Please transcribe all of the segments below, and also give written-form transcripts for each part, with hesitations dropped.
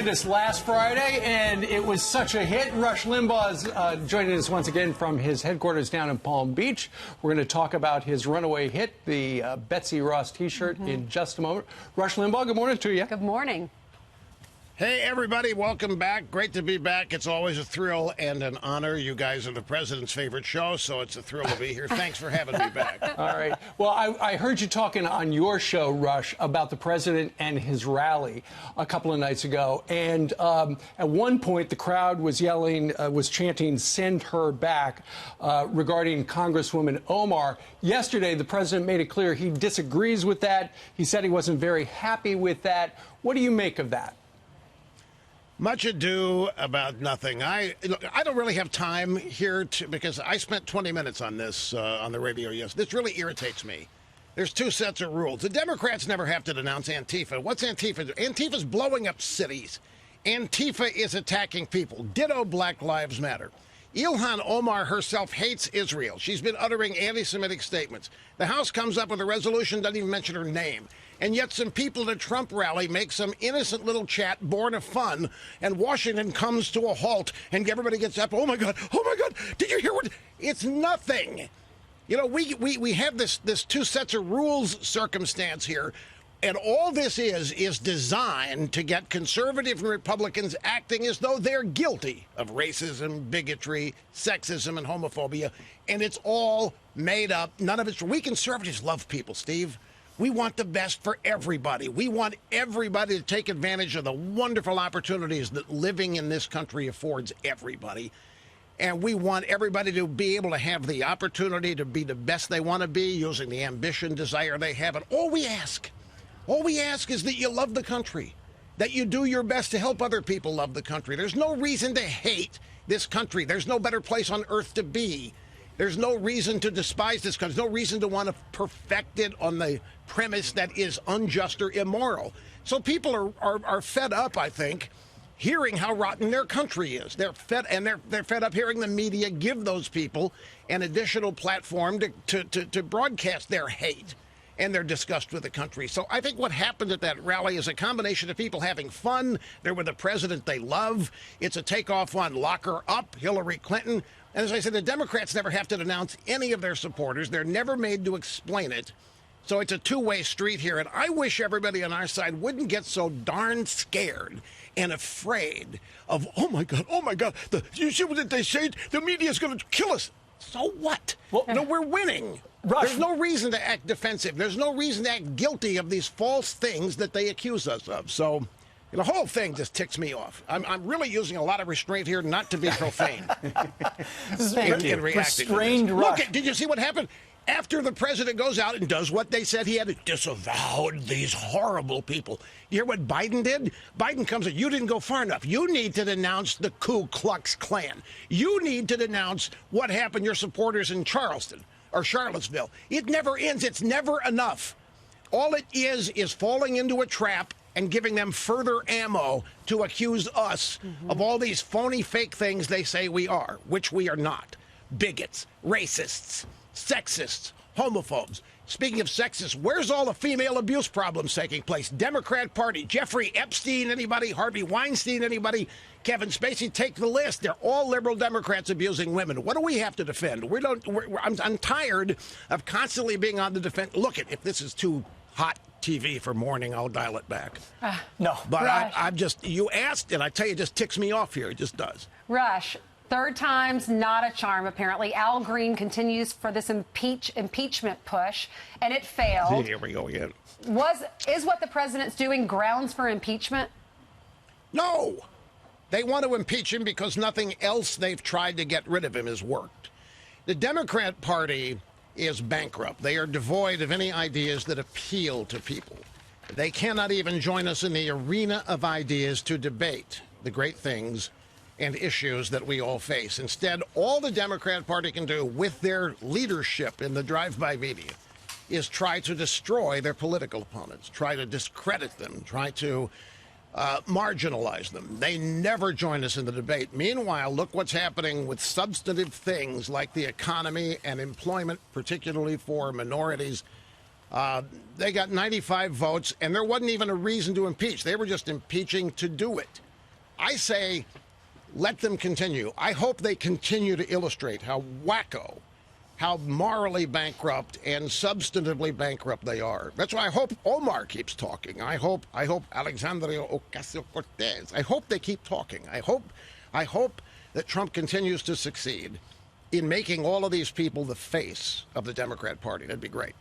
did us last Friday, and it was such a hit. Rush Limbaugh is joining us once again from his headquarters down in Palm Beach. We're going to talk about his runaway hit, the Betsy Ross T-shirt, in just a moment. Rush Limbaugh, good morning to you. Good morning. Hey, everybody. Welcome back. Great to be back. It's always a thrill and an honor. You guys are the president's favorite show, so it's a thrill to be here. Thanks for having me back. All right. Well, I heard you talking on your show, Rush, about the president and his rally a couple of nights ago. And at one point, the crowd was yelling, was chanting, "Send her back," regarding Congresswoman Omar. Yesterday, the president made it clear he disagrees with that. He said he wasn't very happy with that. What do you make of that? Much ado about nothing. I don't really have time here because I spent 20 minutes on this on the radio yesterday. This really irritates me. There's two sets of rules. The Democrats never have to denounce Antifa. What's Antifa do? Antifa's blowing up cities. Antifa is attacking people. Ditto Black Lives Matter. Ilhan Omar herself hates Israel. She's been uttering anti-Semitic statements. The House comes up with a resolution, doesn't even mention her name. And yet some people at a Trump rally make some innocent little chat born of fun, and Washington comes to a halt, and everybody gets up, oh my God, did you hear what? It's nothing. You know, we have this two sets of rules circumstance here, and all this is designed to get conservative and Republicans acting as though they're guilty of racism, bigotry, sexism, and homophobia, and it's all made up. None of it's. We conservatives love people, Steve. We want the best for everybody. We want everybody to take advantage of the wonderful opportunities that living in this country affords everybody. And we want everybody to be able to have the opportunity to be the best they want to be, using the ambition, desire they have. And all we ask is that you love the country, that you do your best to help other people love the country. There's no reason to hate this country. There's no better place on earth to be. There's no reason to despise this country. There's no reason to want to perfect it on the premise that is unjust or immoral. So people are fed up, I think, hearing how rotten their country is. They're fed up hearing the media give those people an additional platform to broadcast their hate and their disgust with the country. So I think what happened at that rally is a combination of people having fun. They're with a president they love. It's a takeoff on lock her up, Hillary Clinton. And as I said, the Democrats never have to denounce any of their supporters. They're never made to explain it. So it's a two-way street here. And I wish everybody on our side wouldn't get so darn scared and afraid of, oh, my God, you see what they say? The media's going to kill us. So what? Well, no, we're winning. Rush. There's no reason to act defensive. There's no reason to act guilty of these false things that they accuse us of. So the whole thing just ticks me off. I'm really using a lot of restraint here not to be profane. Thank you. Restrained Rush. Look, did you see what happened? After the president goes out and does what they said he had to, disavowed these horrible people. You hear what Biden did? Biden comes in, you didn't go far enough. You need to denounce the Ku Klux Klan. You need to denounce what happened to your supporters in Charleston or Charlottesville. It never ends. It's never enough. All it is falling into a trap and giving them further ammo to accuse us of all these phony, fake things they say we are, which we are not. Bigots, racists, sexists, homophobes. Speaking of sexists, where's all the female abuse problems taking place? Democrat Party, Jeffrey Epstein, anybody? Harvey Weinstein, anybody? Kevin Spacey, take the list. They're all liberal Democrats abusing women. What do we have to defend? I'm tired of constantly being on the defense. Look, if this is too hot TV for morning, I'll dial it back. No. But I'm just, you asked, and I tell you, it just ticks me off here. It just does. Rush. Third time's not a charm, apparently. Al Green continues for this impeachment push, and it failed. Here we go again. Is what the president's doing grounds for impeachment? No. They want to impeach him because nothing else they've tried to get rid of him has worked. The Democrat Party is bankrupt. They are devoid of any ideas that appeal to people. They cannot even join us in the arena of ideas to debate the great things and issues that we all face. Instead, all the Democrat Party can do with their leadership in the drive-by media is try to destroy their political opponents, try to discredit them, try to marginalize them. They never join us in the debate. Meanwhile, look what's happening with substantive things like the economy and employment, particularly for minorities. They got 95 votes, and there wasn't even a reason to impeach. They were just impeaching to do it. I say let them continue. I hope they continue to illustrate how wacko, how morally bankrupt and substantively bankrupt they are. That's why I hope Omar keeps talking. I hope Alexandria Ocasio-Cortez. I hope they keep talking. I hope that Trump continues to succeed in making all of these people the face of the Democrat Party. That'd be great.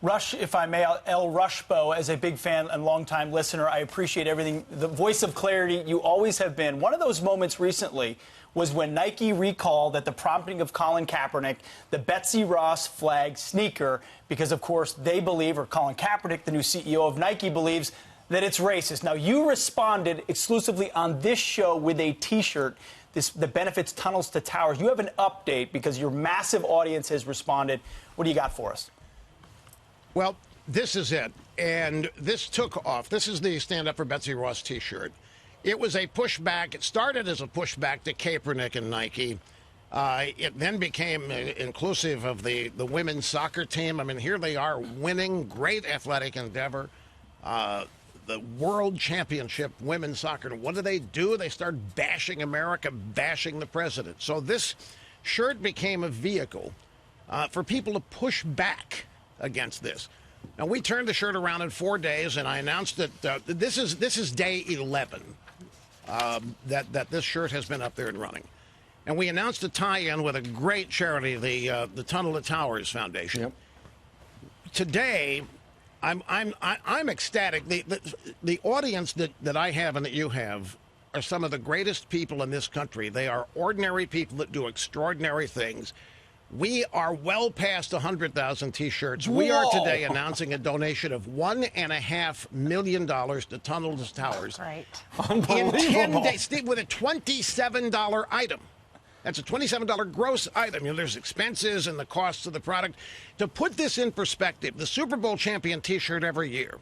Rush, if I may, El Rushbo, as a big fan and longtime listener, I appreciate everything. The voice of clarity you always have been. One of those moments recently was when Nike recalled, at the prompting of Colin Kaepernick, the Betsy Ross flag sneaker, because, of course, they believe, or Colin Kaepernick, the new CEO of Nike, believes that it's racist. Now, you responded exclusively on this show with a T-shirt that benefits tunnels to towers. You have an update because your massive audience has responded. What do you got for us? Well, this is it, and this took off. This is the Stand Up for Betsy Ross T-shirt. It was a pushback. It started as a pushback to Kaepernick and Nike. It then became inclusive of the women's soccer team. I mean, here they are winning, great athletic endeavor, the World Championship women's soccer. What do? They start bashing America, bashing the president. So this shirt became a vehicle for people to push back against this. Now, we turned the shirt around in 4 days, and I announced that this is day 11 that this shirt has been up there and running. And we announced a tie-in with a great charity, the Tunnel to Towers Foundation. Yep. Today, I'm ecstatic. The audience that I have and that you have are some of the greatest people in this country. They are ordinary people that do extraordinary things. We are well past 100,000 T-shirts. We are today announcing a donation of $1.5 million to Tunnel to Towers. Right. In 10 days, Steve, with a $27 item. That's a $27 gross item. You know, there's expenses and the costs of the product. To put this in perspective, the Super Bowl champion T-shirt every year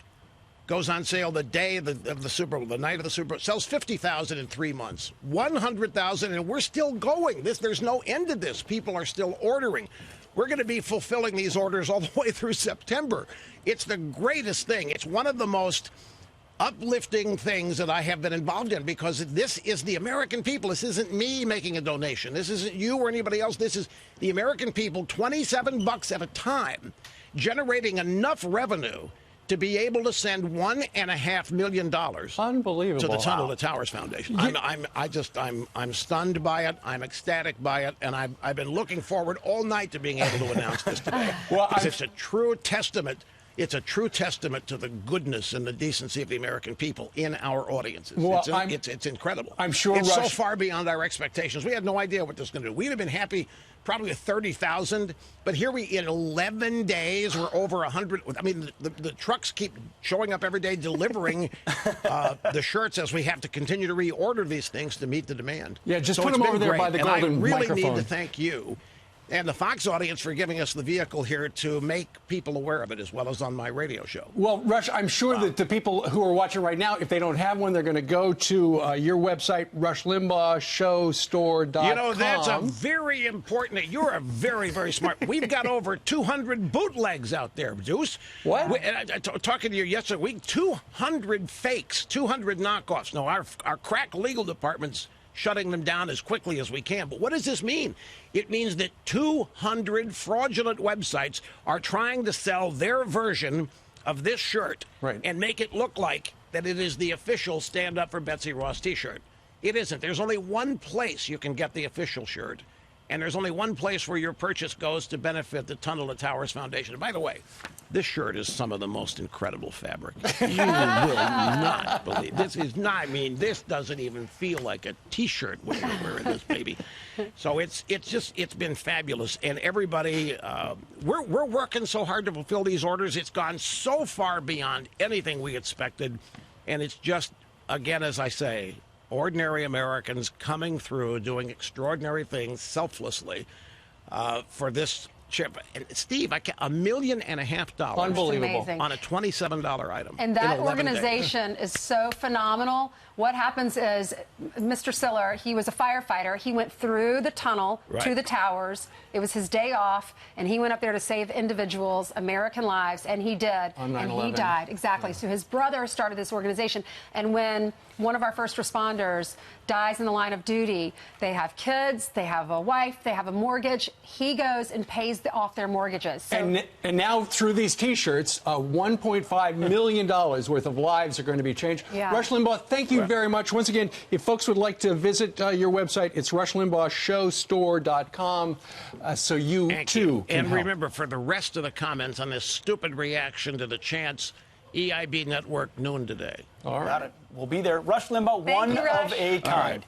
goes on sale the day of the Super Bowl, the night of the Super Bowl. Sells 50,000 in 3 months, 100,000, and we're still going. There's no end to this. People are still ordering. We're going to be fulfilling these orders all the way through September. It's the greatest thing. It's one of the most uplifting things that I have been involved in, because this is the American people. This isn't me making a donation. This isn't you or anybody else. This is the American people, $27 at a time, generating enough revenue to be able to send $1.5 million Unbelievable. to the Tunnel to Towers Foundation. I'm stunned by it. I'm ecstatic by it, and I've been looking forward all night to being able to announce this today. Well, it's a true testament. It's a true testament to the goodness and the decency of the American people in our audiences. Well, it's incredible. I'm sure it's so Rush, far beyond our expectations. We had no idea what this was going to do. We'd have been happy probably with 30,000, but here in 11 days, we're over 100. I mean, the trucks keep showing up every day delivering the shirts, as we have to continue to reorder these things to meet the demand. Yeah, just so put them over there by the golden microphone. And I really microphone. need to thank you and the Fox audience for giving us the vehicle here to make people aware of it, as well as on my radio show. Well, Rush, I'm sure that the people who are watching right now, if they don't have one, they're going to go to your website, Rush Limbaugh Showstore.com. You know, that's a very important. You're a very, very smart. We've got over 200 bootlegs out there, Deuce. What? Talking to you yesterday week, 200 fakes, 200 knockoffs. Now, our crack legal department's shutting them down as quickly as we can. But what does this mean? It means that 200 fraudulent websites are trying to sell their version of this shirt and make it look like that it is the official Stand Up for Betsy Ross T-shirt. It isn't. There's only one place you can get the official shirt, and there's only one place where your purchase goes to benefit the Tunnel to Towers Foundation. And by the way, this shirt is some of the most incredible fabric. You will not believe. This is not, I mean, this doesn't even feel like a T-shirt when you're wearing this baby. So it's been fabulous. And everybody, we're working so hard to fulfill these orders. It's gone so far beyond anything we expected. And it's just, again, as I say, ordinary Americans coming through, doing extraordinary things selflessly for this chip. And Steve, $1.5 million Unbelievable. on a $27 item. And that organization is so phenomenal. What happens is Mr. Siller, he was a firefighter. He went through the tunnel to the towers. It was his day off, and he went up there to save individuals, American lives, and he did. On 9/11. And he died. Exactly. So his brother started this organization. And when one of our first responders dies in the line of duty, they have kids, they have a wife, they have a mortgage, he goes and pays off their mortgages. So, and now through these T-shirts, $1.5 million worth of lives are going to be changed. Yeah. Rush Limbaugh, thank you very much. Once again, if folks would like to visit your website, it's rushlimbaughshowstore.com, so you too can And help. remember, for the rest of the comments on this stupid reaction to the chants, EIB Network, noon today. All right. Got it. We'll be there. Rush Limbaugh, one you, Rush. of a kind.